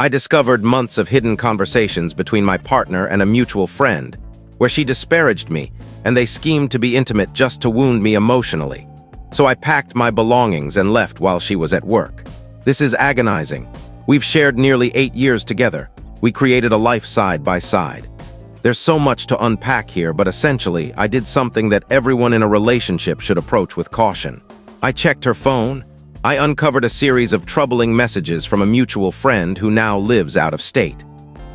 I discovered months of hidden conversations between my partner and a mutual friend, where she disparaged me, and they schemed to be intimate just to wound me emotionally. So I packed my belongings and left while she was at work. This is agonizing. We've shared nearly 8 years together. We created a life side by side. There's so much to unpack here, but essentially, I did something that everyone in a relationship should approach with caution. I checked her phone. I uncovered a series of troubling messages from a mutual friend who now lives out of state.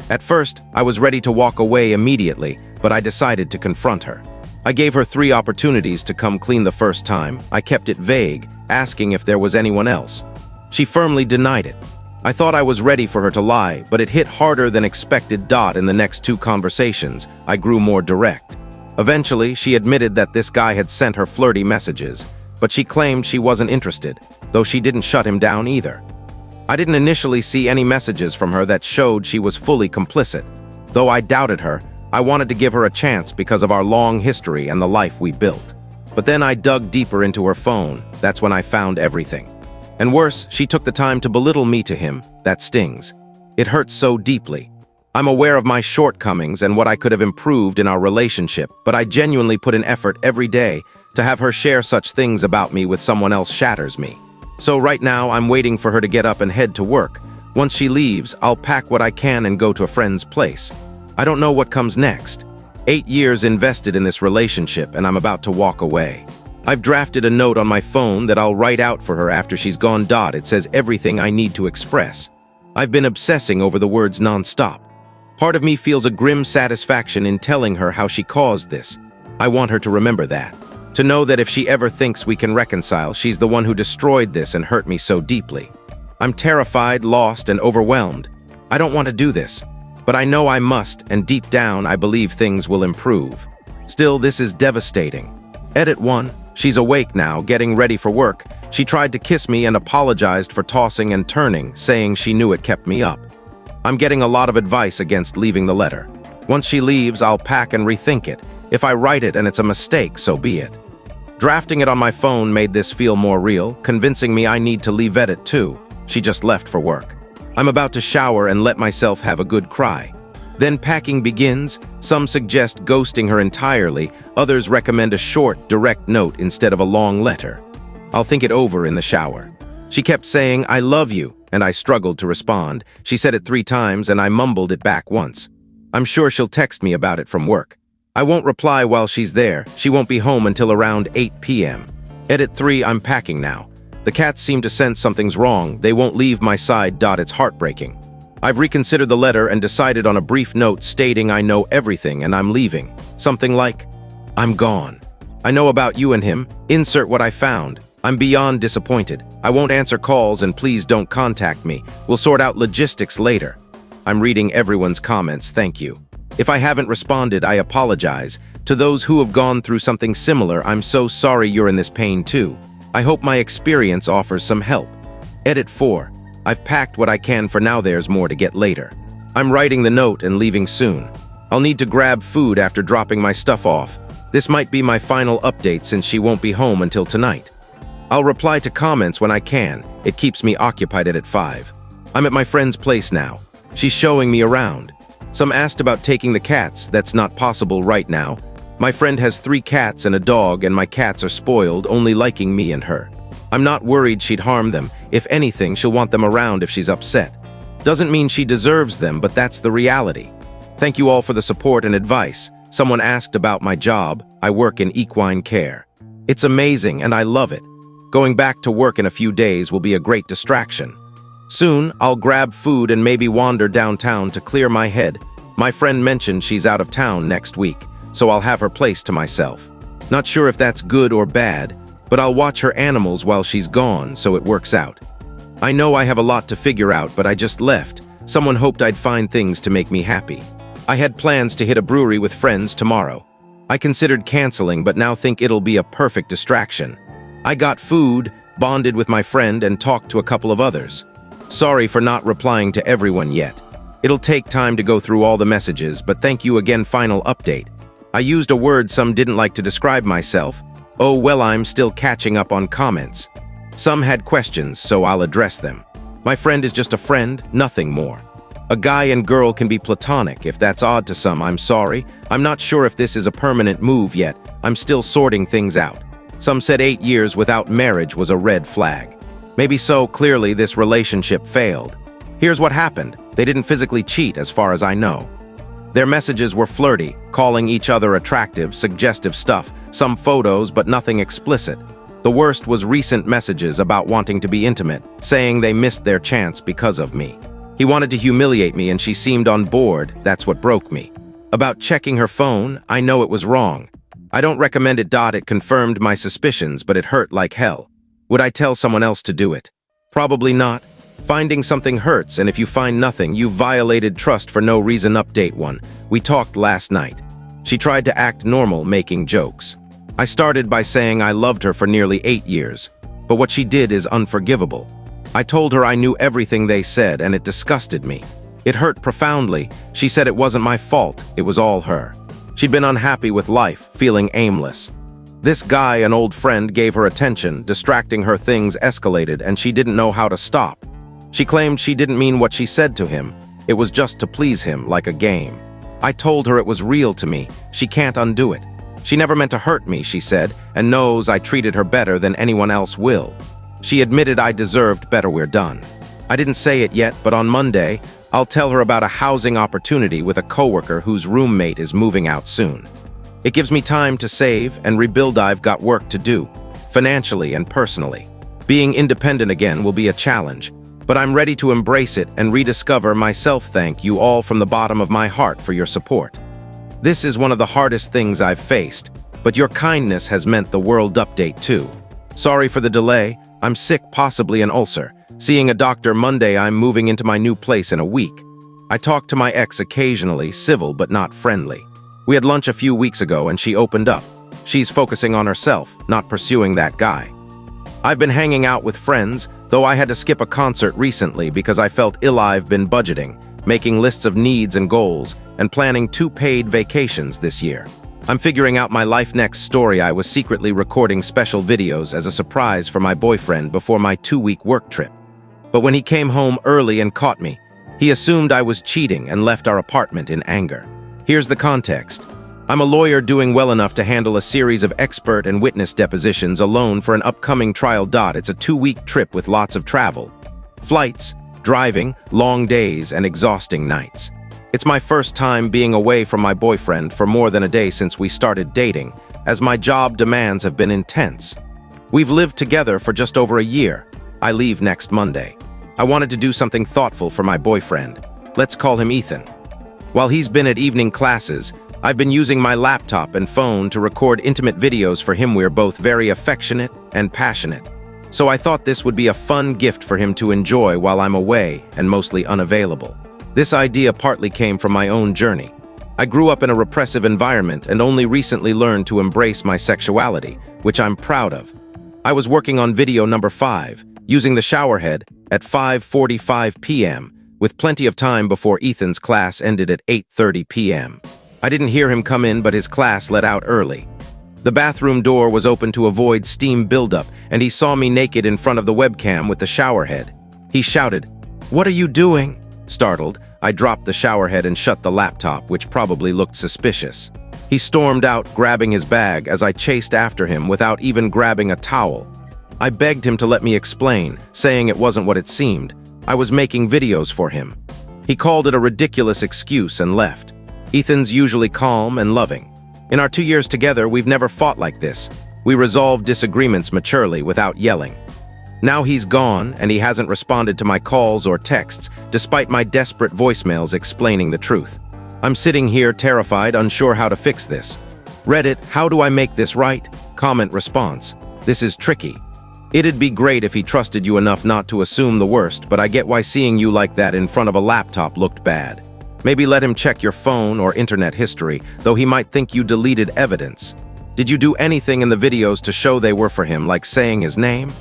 At first, I was ready to walk away immediately, but I decided to confront her. I gave her 3 opportunities to come clean the first time. I kept it vague, asking if there was anyone else. She firmly denied it. I thought I was ready for her to lie, but it hit harder than expected. In the next 2 conversations, I grew more direct. Eventually, she admitted that this guy had sent her flirty messages, but she claimed she wasn't interested, though she didn't shut him down either. I didn't initially see any messages from her that showed she was fully complicit. Though I doubted her, I wanted to give her a chance because of our long history and the life we built. But then I dug deeper into her phone. That's when I found everything. And worse, she took the time to belittle me to him. That stings. It hurts so deeply. I'm aware of my shortcomings and what I could have improved in our relationship, but I genuinely put in effort every day. To have her share such things about me with someone else shatters me. So right now, I'm waiting for her to get up and head to work. Once she leaves, I'll pack what I can and go to a friend's place. I don't know what comes next. 8 years invested in this relationship, and I'm about to walk away. I've drafted a note on my phone that I'll write out for her after she's gone. It says everything I need to express. I've been obsessing over the words nonstop. Part of me feels a grim satisfaction in telling her how she caused this. I want her to remember that. To know that if she ever thinks we can reconcile, she's the one who destroyed this and hurt me so deeply. I'm terrified, lost, and overwhelmed. I don't want to do this, but I know I must, and deep down, I believe things will improve. Still, this is devastating. Edit 1. She's awake now, getting ready for work. She tried to kiss me and apologized for tossing and turning, saying she knew it kept me up. I'm getting a lot of advice against leaving the letter. Once she leaves, I'll pack and rethink it. If I write it and it's a mistake, so be it. Drafting it on my phone made this feel more real, convincing me I need to leave Edit 2. She just left for work. I'm about to shower and let myself have a good cry. Then packing begins. Some suggest ghosting her entirely, others recommend a short, direct note instead of a long letter. I'll think it over in the shower. She kept saying, "I love you," and I struggled to respond. She said it 3 times and I mumbled it back once. I'm sure she'll text me about it from work. I won't reply while she's there. She won't be home until around 8 p.m. Edit 3. I'm packing now. The cats seem to sense something's wrong. They won't leave my side. It's heartbreaking. I've reconsidered the letter and decided on a brief note stating I know everything and I'm leaving. Something like, "I'm gone. I know about you and him. Insert what I found. I'm beyond disappointed. I won't answer calls and please don't contact me. We'll sort out logistics later." I'm reading everyone's comments. Thank you. If I haven't responded, I apologize. To those who have gone through something similar, I'm so sorry you're in this pain too. I hope my experience offers some help. Edit 4. I've packed what I can for now. There's more to get later. I'm writing the note and leaving soon. I'll need to grab food after dropping my stuff off. This might be my final update since she won't be home until tonight. I'll reply to comments when I can. It keeps me occupied. At 5. I'm at my friend's place now. She's showing me around. Some asked about taking the cats. That's not possible right now. My friend has 3 cats and a dog, and my cats are spoiled, only liking me and her. I'm not worried she'd harm them. If anything, she'll want them around if she's upset. Doesn't mean she deserves them, but that's the reality. Thank you all for the support and advice. Someone asked about my job. I work in equine care. It's amazing, and I love it. Going back to work in a few days will be a great distraction. Soon, I'll grab food and maybe wander downtown to clear my head. My friend mentioned she's out of town next week, so I'll have her place to myself. Not sure if that's good or bad, but I'll watch her animals while she's gone, so it works out. I know I have a lot to figure out, but I just left. Someone hoped I'd find things to make me happy. I had plans to hit a brewery with friends tomorrow. I considered canceling, but now think it'll be a perfect distraction. I got food, bonded with my friend, and talked to a couple of others. Sorry for not replying to everyone yet. It'll take time to go through all the messages, but thank you again. Final update. I used a word some didn't like to describe myself. Oh well, I'm still catching up on comments. Some had questions, so I'll address them. My friend is just a friend, nothing more. A guy and girl can be platonic. If that's odd to some, I'm sorry. I'm not sure if this is a permanent move yet. I'm still sorting things out. Some said 8 years without marriage was a red flag. Maybe so. Clearly this relationship failed. Here's what happened. They didn't physically cheat as far as I know. Their messages were flirty, calling each other attractive, suggestive stuff, some photos but nothing explicit. The worst was recent messages about wanting to be intimate, saying they missed their chance because of me. He wanted to humiliate me and she seemed on board. That's what broke me. About checking her phone, I know it was wrong. I don't recommend it. It confirmed my suspicions, but it hurt like hell. Would I tell someone else to do it? Probably not. Finding something hurts, and if you find nothing, you violated trust for no reason. Update 1. We talked last night. She tried to act normal, making jokes. I started by saying I loved her for nearly 8 years, but what she did is unforgivable. I told her I knew everything they said, and it disgusted me. It hurt profoundly. She said it wasn't my fault, it was all her. She'd been unhappy with life, feeling aimless. This guy, an old friend, gave her attention, distracting her. Things escalated, and she didn't know how to stop. She claimed she didn't mean what she said to him. It was just to please him, like a game. I told her it was real to me. She can't undo it. She never meant to hurt me, she said, and knows I treated her better than anyone else will. She admitted I deserved better. We're done. I didn't say it yet, but on Monday, I'll tell her about a housing opportunity with a coworker whose roommate is moving out soon. It gives me time to save and rebuild. I've got work to do, financially and personally. Being independent again will be a challenge, but I'm ready to embrace it and rediscover myself. Thank you all from the bottom of my heart for your support. This is one of the hardest things I've faced, but your kindness has meant the world. Update 2. Sorry for the delay. I'm sick, possibly an ulcer. Seeing a doctor Monday. I'm moving into my new place in a week. I talk to my ex occasionally, civil but not friendly. We had lunch a few weeks ago and she opened up. She's focusing on herself, not pursuing that guy. I've been hanging out with friends, though I had to skip a concert recently because I felt ill. I've been budgeting, making lists of needs and goals, and planning 2 paid vacations this year. I'm figuring out my life next. Story. I was secretly recording special videos as a surprise for my boyfriend before my 2-week work trip. But when he came home early and caught me, he assumed I was cheating and left our apartment in anger. Here's the context. I'm a lawyer doing well enough to handle a series of expert and witness depositions alone for an upcoming trial. It's a 2-week trip with lots of travel, flights, driving, long days, and exhausting nights. It's my first time being away from my boyfriend for more than a day since we started dating, as my job demands have been intense. We've lived together for just over a year. I leave next Monday. I wanted to do something thoughtful for my boyfriend. Let's call him Ethan. While he's been at evening classes, I've been using my laptop and phone to record intimate videos for him. We're both very affectionate and passionate. So I thought this would be a fun gift for him to enjoy while I'm away and mostly unavailable. This idea partly came from my own journey. I grew up in a repressive environment and only recently learned to embrace my sexuality, which I'm proud of. I was working on video number 5, using the showerhead at 5:45 p.m., with plenty of time before Ethan's class ended at 8:30 p.m. I didn't hear him come in, but his class let out early. The bathroom door was open to avoid steam buildup, and he saw me naked in front of the webcam with the showerhead. He shouted, "What are you doing?" Startled, I dropped the showerhead and shut the laptop, which probably looked suspicious. He stormed out, grabbing his bag, as I chased after him without even grabbing a towel. I begged him to let me explain, saying it wasn't what it seemed. I was making videos for him. He called it a ridiculous excuse and left. Ethan's usually calm and loving. In our 2 years together, we've never fought like this. We resolved disagreements maturely without yelling. Now he's gone, and he hasn't responded to my calls or texts, despite my desperate voicemails explaining the truth. I'm sitting here terrified, unsure how to fix this. Reddit, how do I make this right? Comment response. This is tricky. It'd be great if he trusted you enough not to assume the worst, but I get why seeing you like that in front of a laptop looked bad. Maybe let him check your phone or internet history, though he might think you deleted evidence. Did you do anything in the videos to show they were for him, like saying his name?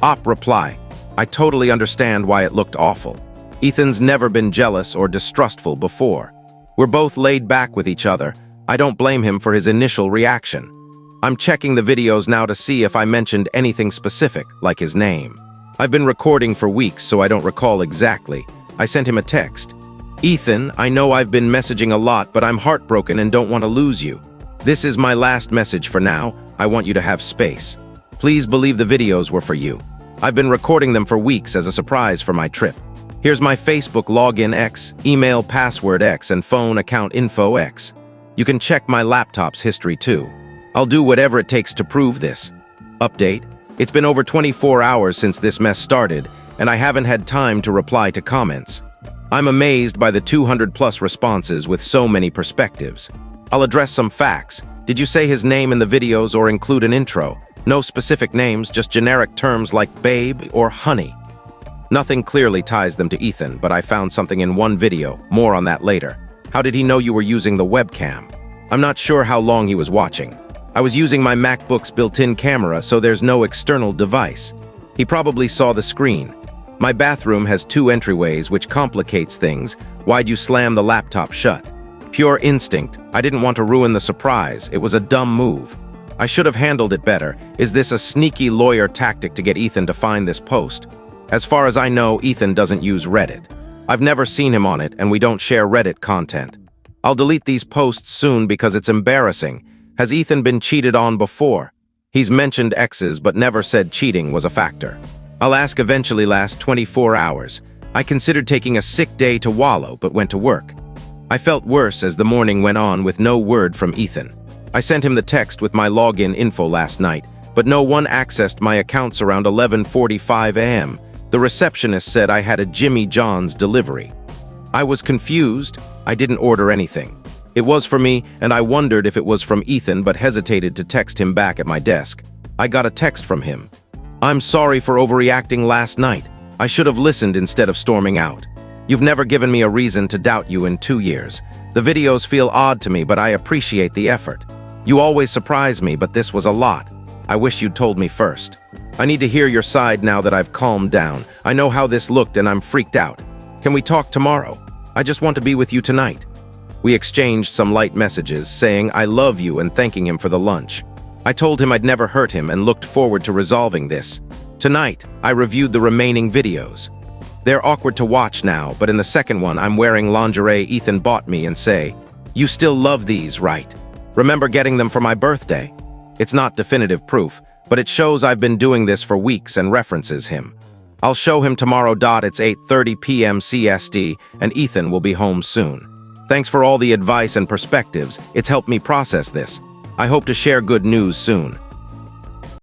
Op reply. I totally understand why it looked awful. Ethan's never been jealous or distrustful before. We're both laid back with each other. I don't blame him for his initial reaction. I'm checking the videos now to see if I mentioned anything specific, like his name. I've been recording for weeks, so I don't recall exactly. I sent him a text. Ethan, I know I've been messaging a lot, but I'm heartbroken and don't want to lose you. This is my last message for now. I want you to have space. Please believe the videos were for you. I've been recording them for weeks as a surprise for my trip. Here's my Facebook login X, email password X, and phone account info X. You can check my laptop's history too. I'll do whatever it takes to prove this. Update: it's been over 24 hours since this mess started, and I haven't had time to reply to comments. I'm amazed by the 200+ responses with so many perspectives. I'll address some facts. Did you say his name in the videos or include an intro? No specific names, just generic terms like babe or honey. Nothing clearly ties them to Ethan, but I found something in one video. More on that later. How did he know you were using the webcam? I'm not sure how long he was watching. I was using my MacBook's built-in camera, so there's no external device. He probably saw the screen. My bathroom has 2 entryways, which complicates things. Why'd you slam the laptop shut? Pure instinct. I didn't want to ruin the surprise. It was a dumb move. I should have handled it better. Is this a sneaky lawyer tactic to get Ethan to find this post? As far as I know, Ethan doesn't use Reddit. I've never seen him on it, and we don't share Reddit content. I'll delete these posts soon because it's embarrassing. Has Ethan been cheated on before? He's mentioned exes, but never said cheating was a factor. I'll ask eventually. Last 24 hours. I considered taking a sick day to wallow, but went to work. I felt worse as the morning went on with no word from Ethan. I sent him the text with my login info last night, but no one accessed my accounts around 11:45 a.m. The receptionist said I had a Jimmy John's delivery. I was confused. I didn't order anything. It was for me, and I wondered if it was from Ethan, but hesitated to text him back at my desk. I got a text from him. I'm sorry for overreacting last night. I should have listened instead of storming out. You've never given me a reason to doubt you in 2 years. The videos feel odd to me, but I appreciate the effort. You always surprise me, but this was a lot. I wish you'd told me first. I need to hear your side now that I've calmed down. I know how this looked and I'm freaked out. Can we talk tomorrow? I just want to be with you tonight. We exchanged some light messages, saying I love you and thanking him for the lunch. I told him I'd never hurt him and looked forward to resolving this. Tonight, I reviewed the remaining videos. They're awkward to watch now, but in the second one, I'm wearing lingerie Ethan bought me and say, "You still love these, right? Remember getting them for my birthday?" It's not definitive proof, but it shows I've been doing this for weeks and references him. I'll show him tomorrow. It's 8:30 p.m. CST, and Ethan will be home soon. Thanks for all the advice and perspectives. It's helped me process this. I hope to share good news soon.